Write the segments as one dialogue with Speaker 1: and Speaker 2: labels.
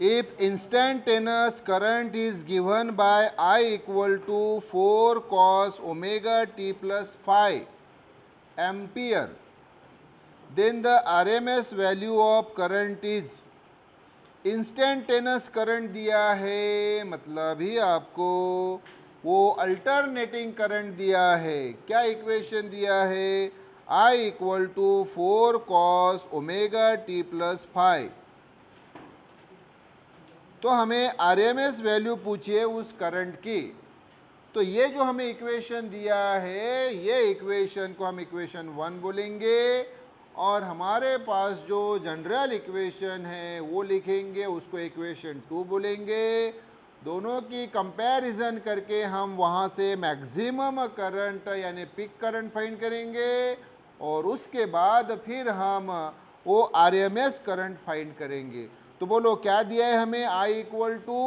Speaker 1: if instantaneous current is given by I equal to 4 cos omega t plus phi ampere, then the RMS value of current is, instantaneous current दिया है मतलब ही आपको वो alternating current दिया है। क्या equation दिया है? I equal to 4 cos omega t plus five. तो हमें RMS वैल्यू पूछिए उस करंट की। तो ये जो हमें इक्वेशन दिया है, ये इक्वेशन को हम इक्वेशन 1 बोलेंगे और हमारे पास जो जनरल इक्वेशन है वो लिखेंगे, उसको इक्वेशन 2 बोलेंगे। दोनों की कंपैरिजन करके हम वहाँ से मैक्सिमम करंट यानी पीक करंट फाइंड करेंगे और उसके बाद फिर हम वो RMS करंट फाइंड करेंगे। तो बोलो क्या दिया है हमें? I equal to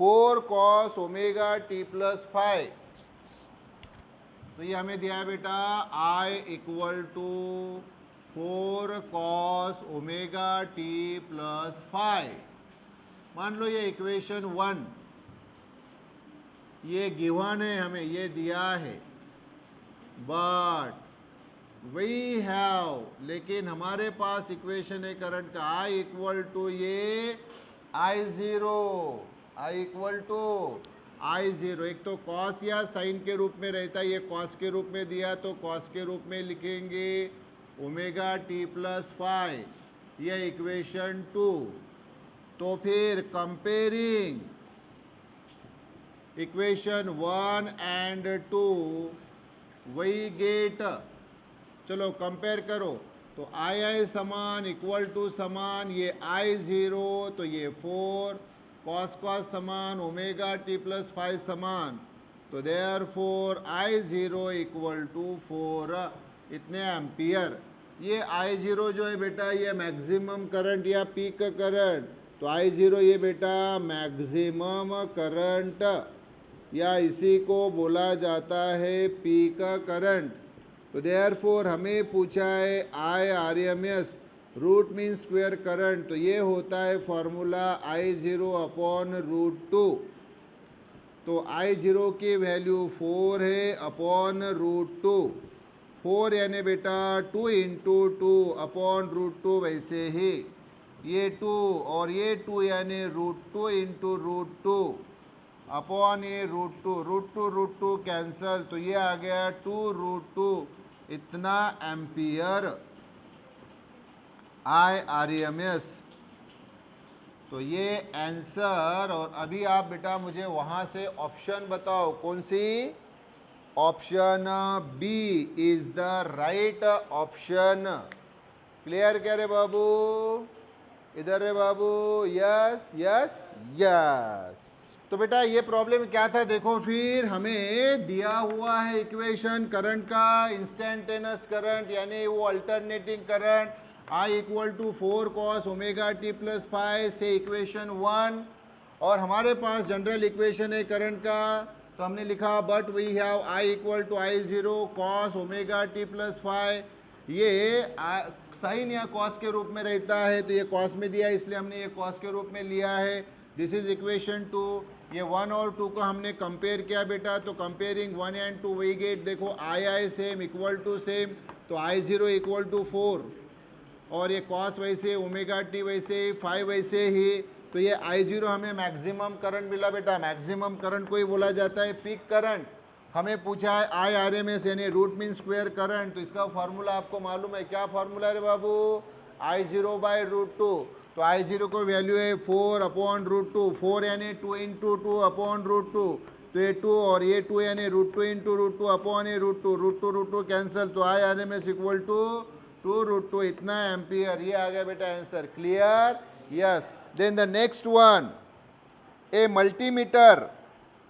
Speaker 1: 4 cos omega t plus five. तो ये हमें दिया है बेटा I equal to 4 cos omega t plus five. मान लो ये इक्वेशन 1, ये गिवन है, हमें ये दिया है, बट वी हैव, लेकिन हमारे पास इक्वेशन है करंट का I इक्वल टू ये I इक्वल टू I0। एक तो कॉस या साइन के रूप में रहता है, ये कॉस के रूप में दिया तो कॉस के रूप में लिखेंगे ओमेगा टी प्लस फाइव, ये इक्वेशन 2। तो फिर कंपेयरिंग इक्वेशन 1 एंड 2 वही गेट, चलो कंपेयर करो। तो I समान इक्वल टू समान ये I0, तो ये 4 कॉस कॉस समान ओमेगा टी प्लस फाइव समान, तो देयरफॉर I0 इक्वल टू 4 इतने एम्पियर। ये I0 जो है बेटा ये मैक्सिमम करंट या पीक करंट, तो I0 ये बेटा मैक्सिमम करंट या इसी को बोला जाता है पीक करंट। तो देयरफॉर हमें पूछा है IRMS, root mean square current, तो ये होता है फॉर्मूला I0 अपॉन रूट 2। तो I0 की वैल्यू 4 है अपॉन रूट 2, 4 यानी बेटा 2 इंटू 2 अपॉन रूट 2, वैसे ही ये 2 और ये 2 यानी रूट 2 इंटू रूट 2 अपॉन ये रूट 2 कैंसल, तो ये आ गया 2 रूट 2 इतना एम्पियर IRMS। तो ये आंसर। और अभी आप बेटा मुझे वहाँ से ऑप्शन बताओ, कौन सी? Option B is the right option. Clear क्या रे बाबू? इधर रे बाबू, यस यस यस। तो बेटा ये प्रॉब्लम क्या था देखो, फिर हमें दिया हुआ है इक्वेशन करंट का, इंस्टेंटेनियस करंट यानी वो alternating current I equal to 4 cos omega t plus five से इक्वेशन 1, और हमारे पास जनरल इक्वेशन है करंट का, तो हमने लिखा but we have I equal to I0 cos omega t plus five. ये साइन या कॉस के रूप में रहता है, तो ये कॉस में दिया है इसलिए हमने ये कॉस के रूप में लिया है। This is equation 2। ये 1 और 2 को हमने कंपेयर किया बेटा, तो कंपेयरिंग 1 एंड 2 वही गेट, देखो I same equal to same, तो I0 इक्वल टू 4 और ये कॉस वैसे, ओमेगा टी वैसे, 5 वैसे ही, तो ये I0 हमें मैक्सिमम करंट मिला बेटा। मैक्सिमम करंट को ही बोला जाता है पीक करंट। हमें पूछा है IRMS यानी रूट मीन स्क्वायर करंट, तो इसका फार्मूला आपको मालूम है, क्या फार्मूला है बाबू? I0 by root 2। तो I0 को वैल्यू है 4 अपॉन रूट 2, 4 यानी 2 इंटू 2 अपॉन रूट 2, तो ये 2 और ये 2 यानी रूट 2 इंटू रूट 2 अपॉन ये रूट 2 कैंसल, तो IRMS इक्वल टू 2 रूट 2 इतना एम्पियर। ये आ गया बेटा answer. Clear? Yes. Then the next one, a multimeter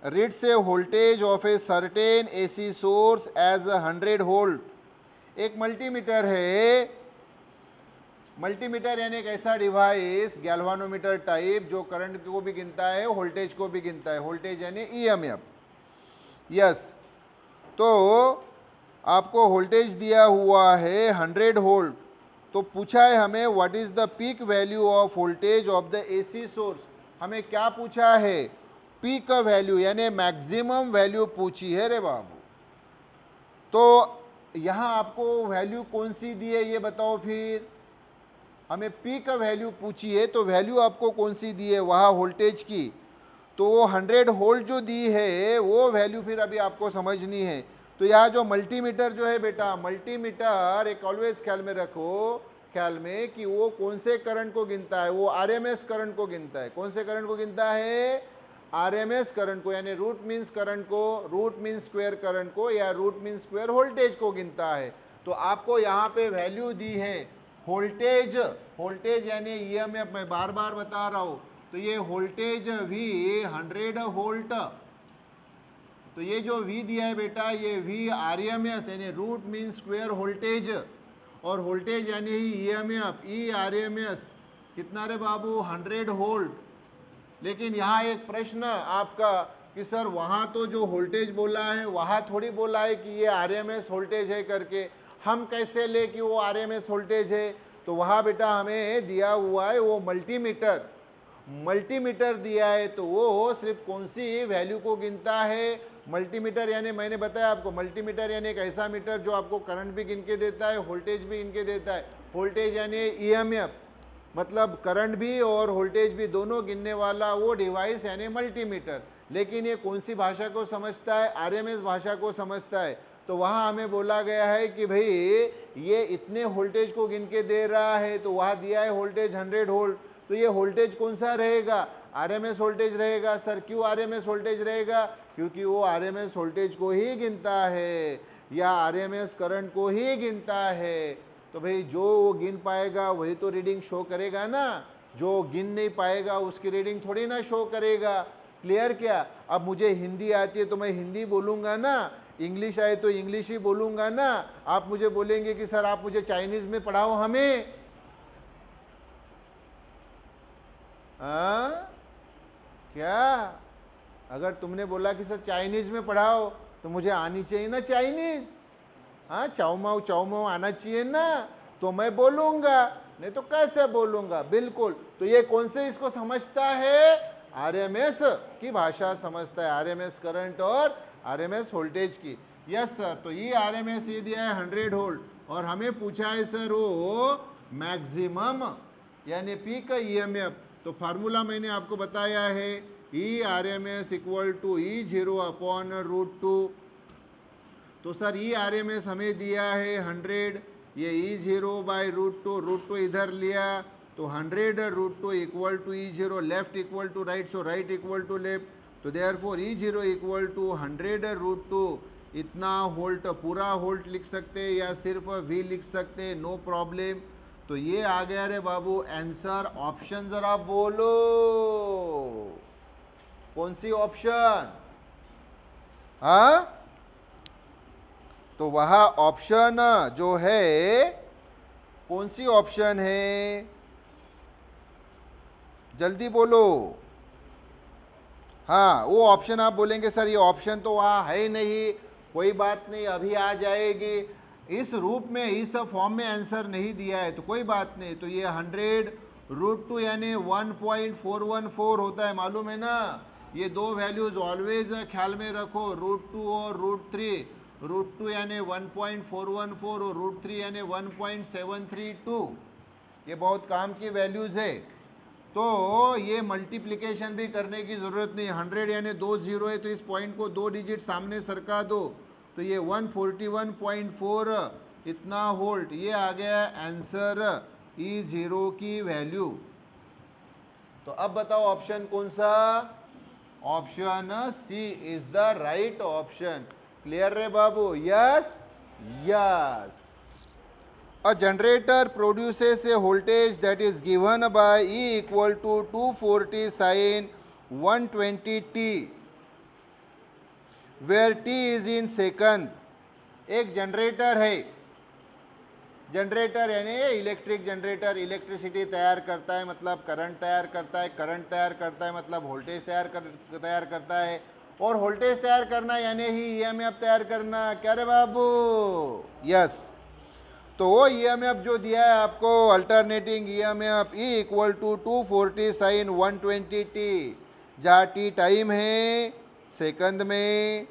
Speaker 1: reads a voltage of a certain AC source as 100 volt. एक मल्टीमीटर है, multimeter यानी एक ऐसा डिवाइस गैल्वानोमीटर टाइप जो करंट को भी गिनता है, वोल्टेज को भी गिनता है। वोल्टेज यानी EMF। यस। तो आपको वोल्टेज दिया हुआ है 100 वोल्ट तो पूछा है हमें what is the peak value of voltage of the AC source. हमें क्या पूछा है? पीक वैल्यू यानी मैक्सिमम वैल्यू पूछी है रे बाबू। तो यहाँ आपको वैल्यू कौन सी दी है ये बताओ। फिर हमें पीक वैल्यू पूछी है तो वैल्यू आपको कौन सी दी है वहाँ वोल्टेज की? तो वो 100 वोल्ट जो दी है वो वैल्यू फिर अभी आपको समझनी है। तो यहाँ जो मल्टीमीटर जो है बेटा, मल्टीमीटर एक ऑलवेज ख्याल में रखो, ख्याल में कि वो कौन से करंट को गिनता है? वो आरएमएस करंट को गिनता है। कौन से करंट को गिनता है? आरएमएस करंट को, यानी रूट मीन्स करंट को, रूट मीन्स स्क्वायर करंट को, या रूट मीन्स स्क्वायर वोल्टेज को गिनता है। तो आपको यहाँ पे वैल्यू दी है वोल्टेज, वोल्टेज यानी ईएमएफ, मैं बार बार बता रहा हूँ। तो ये वोल्टेज V 100 वोल्ट, तो ये जो V दिया है बेटा ये V आरएमएस यानी रूट मीन स्क्वायर वोल्टेज, और वोल्टेज यानी ईएमएफ ई आरएमएस कितना रे बाबू? 100 वोल्ट। लेकिन यहाँ एक प्रश्न आपका कि सर वहाँ तो जो वोल्टेज बोला है वहाँ थोड़ी बोला है कि ये आरएमएस वोल्टेज है करके, हम कैसे ले कि वो आरएमएस वोल्टेज है? तो वहाँ बेटा हमें दिया हुआ है वो मल्टीमीटर, मल्टीमीटर दिया है। तो वो सिर्फ कौन सी वैल्यू को गिनता है? मल्टीमीटर यानी मैंने बताया आपको, मल्टीमीटर यानी एक ऐसा मीटर जो आपको करंट भी गिन के देता है, वोल्टेज भी गिन के देता है। वोल्टेज यानी ईएमएफ, मतलब करंट भी और वोल्टेज भी दोनों गिनने वाला वो डिवाइस यानी मल्टीमीटर। लेकिन ये कौन सी भाषा को समझता है? आरएमएस भाषा को समझता है। तो वहाँ हमें बोला गया है कि भाई ये इतने वोल्टेज को गिन के दे रहा है, तो वहाँ दिया है वोल्टेज 100 वोल्ट। तो ये वोल्टेज कौन सा रहेगा? आरएमएस वोल्टेज रहेगा। सर क्यों आरएमएस वोल्टेज रहेगा? क्योंकि वो आरएमएस वोल्टेज को ही गिनता है या आरएमएस करंट को ही गिनता है। तो भाई जो वो गिन पाएगा वही तो रीडिंग शो करेगा ना, जो गिन नहीं पाएगा उसकी रीडिंग थोड़ी ना शो करेगा। क्लियर क्या? अब मुझे हिंदी आती है तो मैं हिंदी बोलूँगा ना, इंग्लिश आए तो इंग्लिश ही बोलूँगा ना। आप मुझे बोलेंगे कि सर आप मुझे चाइनीज़ में पढ़ाओ हमें, क्या? अगर तुमने बोला कि सर चाइनीज़ में पढ़ाओ तो मुझे आनी चाहिए ना चाइनीज़, हाँ चाउ माउ आना चाहिए ना, तो मैं बोलूँगा, नहीं तो कैसे बोलूँगा? बिल्कुल। तो ये कौन से इसको समझता है? आरएमएस की भाषा समझता है, आरएमएस करंट और आरएमएस वोल्टेज की। Yes sir. तो ये आरएमएस ये दिया है 100 वोल्ट, और हमें पूछा है सर वो मैक्सिमम यानी पीक ईएमएफ। तो फार्मूला मैंने आपको बताया है, E RMS equal to E 0 upon √2। तो सर ई आरएमएस हमें दिया है 100, ये ई 0 बाई √2 इधर लिया तो 100 √2 equal to E 0, left equal to right, so right equal to left. तो देयरफॉर ई 0 इक्वल टू 100 √2, इतना वोल्ट, पूरा वोल्ट लिख सकते हैं या सिर्फ V लिख सकते हैं, नो प्रॉब्लम। तो ये आ गया रे बाबू आंसर। ऑप्शन जरा बोलो, कौन सी ऑप्शन? हाँ, तो वहाँ ऑप्शन जो है कौन सी ऑप्शन है? जल्दी बोलो। हाँ, वो ऑप्शन आप बोलेंगे सर ये ऑप्शन तो वहाँ है ही नहीं, कोई बात नहीं अभी आ जाएगी। इस रूप में, इस फॉर्म में आंसर नहीं दिया है तो कोई बात नहीं। तो ये 100 √2 यानी 1.414 होता है, मालूम है ना? ये दो वैल्यूज ऑलवेज ख्याल में रखो, √2 और √3। √2 यानी 1.414 और √3 यानी 1.732। ये बहुत काम की वैल्यूज है। तो ये मल्टीप्लिकेशन भी करने की ज़रूरत नहीं। 100 यानी 2 जीरो है तो इस पॉइंट को 2 डिजिट सामने सरका दो, तो ये 141.4 इतना वोल्ट, ये आ गया आंसर ई 0 की वैल्यू। तो अब बताओ ऑप्शन कौन सा? Option C is the right option. Clear रे बाबू? Yes yes. A generator produces a voltage that is given by E equal to 240 sin 120t, where t is in second. एक generator है, generator यानी electric generator, electricity तैयार करता है मतलब current तैयार करता है, करंट तैयार करता है मतलब वोल्टेज तैयार करता है, और वोल्टेज तैयार करना यानी ही ईएमएफ तैयार करना। क्या रे बाबू? यस। तो वो ईएमएफ जो दिया है आपको alternating EMF E equal to 240 sine 120 t, जहाँ टी टाइम है सेकंड में।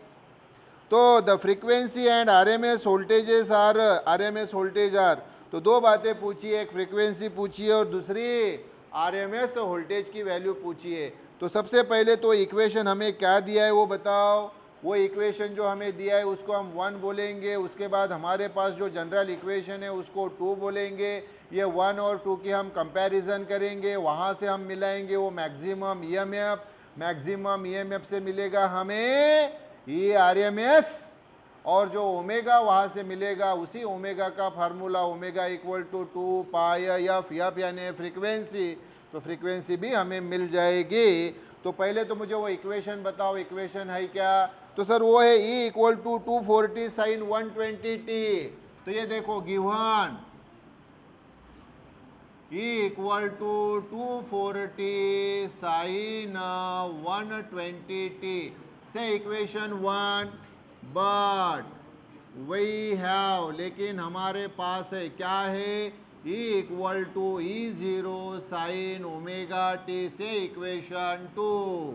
Speaker 1: तो the frequency and RMS voltages are, RMS voltage are, तो दो बातें पूछी, एक फ्रीक्वेंसी पूछी है और दूसरी आरएमएस वोल्टेज की वैल्यू पूछी है। तो सबसे पहले तो इक्वेशन हमें क्या दिया है वो बताओ। वो इक्वेशन जो हमें दिया है उसको हम 1 बोलेंगे, उसके बाद हमारे पास जो जनरल इक्वेशन है उसको 2 बोलेंगे। ये 1 और 2 की हम कंपैरिजन करेंगे, वहाँ से हम मिलाएंगे वो मैक्सिमम ईएमएफ, मैक्सिमम ईएमएफ से मिलेगा हमें ई आरएमएस, और जो ओमेगा वहाँ से मिलेगा उसी ओमेगा का formula omega equal to 2 pi f, f यानी फ्रीक्वेंसी, तो फ्रीक्वेंसी भी हमें मिल जाएगी। तो पहले तो मुझे वो इक्वेशन बताओ, इक्वेशन है क्या? तो सर वो है E equal to 240 sine 120 t. तो ये देखो given E equal to 240 sine 120 t से इक्वेशन 1, बट वी हैव, लेकिन हमारे पास है क्या है, E equal to E zero sine omega t से इक्वेशन 2।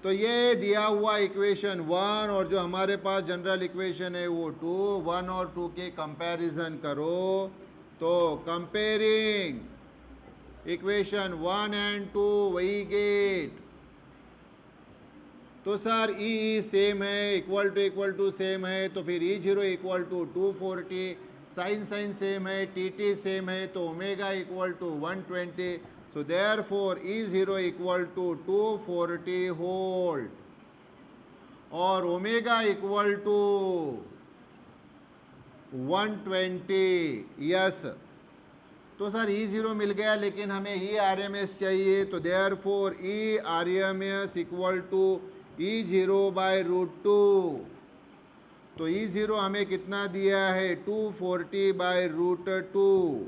Speaker 1: तो ये दिया हुआ इक्वेशन 1 और जो हमारे पास जनरल इक्वेशन है वो 2, 1 और 2 के कंपैरिजन करो। तो कंपेयरिंग इक्वेशन 1 एंड 2 वही गेट। तो सर ई सेम है, इक्वल टू सेम है, तो फिर E zero equal to 240, sine sine same है, टी टी सेम है, तो omega equal to 120। So therefore E zero equal to 240 volt और ओमेगा इक्वल टू 120। यस, तो सर ई जीरो मिल गया, लेकिन हमें ई आर एम एस चाहिए। तो therefore E R M S equal to E zero by √2। तो ई जीरो हमें कितना दिया है, 240 बाय √2।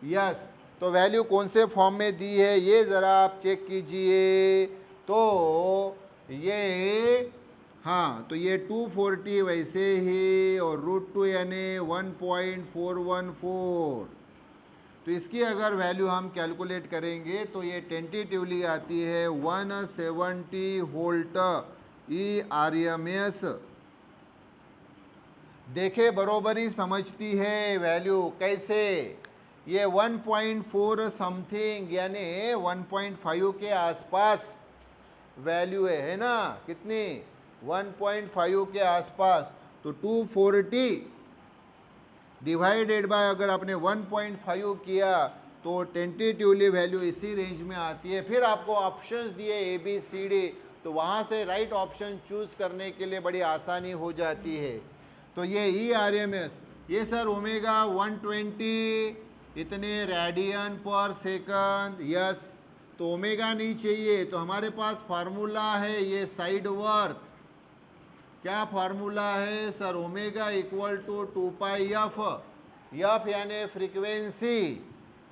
Speaker 1: यस, तो वैल्यू कौन से फॉर्म में दी है ये ज़रा आप चेक कीजिए। तो ये, हाँ, तो ये 240 वैसे ही और √2 यानी 1.414। तो इसकी अगर वैल्यू हम कैलकुलेट करेंगे तो ये टेंटेटिवली आती है 170 volt E R M S. देखे बरोबरी समझती है वैल्यू कैसे, ये 1.4 समथिंग यानी 1.5 के आसपास वैल्यू है ना, कितनी, 1.5 के आसपास। तो 240 डिवाइडेड बाय अगर आपने 1.5 किया तो टेंटेटिवली वैल्यू इसी रेंज में आती है। फिर आपको ऑप्शंस दिए ए बी सी डी, तो वहाँ से राइट ऑप्शन चूज करने के लिए बड़ी आसानी हो जाती है। तो ये ई आर एम एस, ये सर ओमेगा 120 इतने रेडियन पर सेकंड। यस, तो ओमेगा नहीं चाहिए, तो हमारे पास फार्मूला है ये साइड वर्क। क्या फार्मूला है sir, omega equal to 2 pi f, f यानी फ्रीक्वेंसी।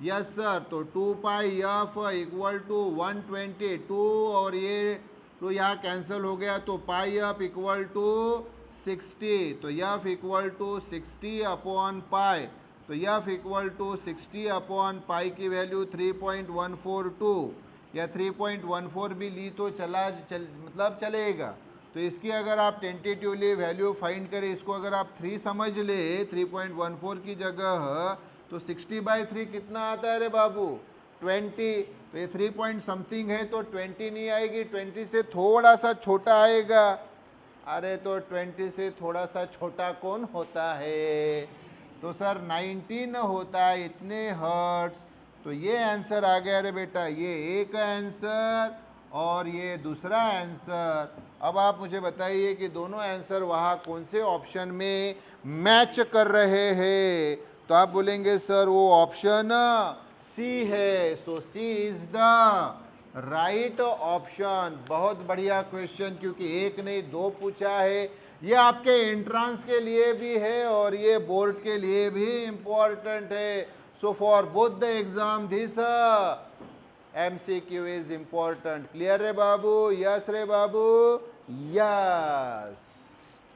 Speaker 1: यस सर, तो 2 पाई एफ इक्वल टू 122 और ये तो यहाँ कैंसिल हो गया, तो पाई एफ इक्वल टू 60। तो F equal to 60 upon pi, तो F equal to 60 upon pi की वैल्यू 3.142 या 3.14 भी ली तो मतलब चलेगा। तो इसकी अगर आप टेंटेटिवली वैल्यू फाइंड करें, इसको अगर आप 3 समझ ले 3.14 की जगह, तो 60/3 कितना आता है रे बाबू, 20। तो ये 3 पॉइंट समथिंग है तो 20 नहीं आएगी, 20 से थोड़ा सा छोटा आएगा। अरे तो 20 से थोड़ा सा छोटा कौन होता है, तो सर 19 होता है, इतने हर्ट्स। तो ये आंसर आ गया रे बेटा, ये एक आंसर और ये दूसरा आंसर। अब आप मुझे बताइए कि दोनों आंसर वहाँ कौन से ऑप्शन में मैच कर रहे हैं। तो आप बोलेंगे सर वो ऑप्शन सी है, सो सी इज द राइट ऑप्शन। बहुत बढ़िया क्वेश्चन, क्योंकि एक नहीं 2 पूछा है। ये आपके एंट्रेंस के लिए भी है और ये बोर्ड के लिए भी इम्पोर्टेंट है। So for both the exam this MCQ is important. Clear रे बाबू? Yes रे बाबू? Yes.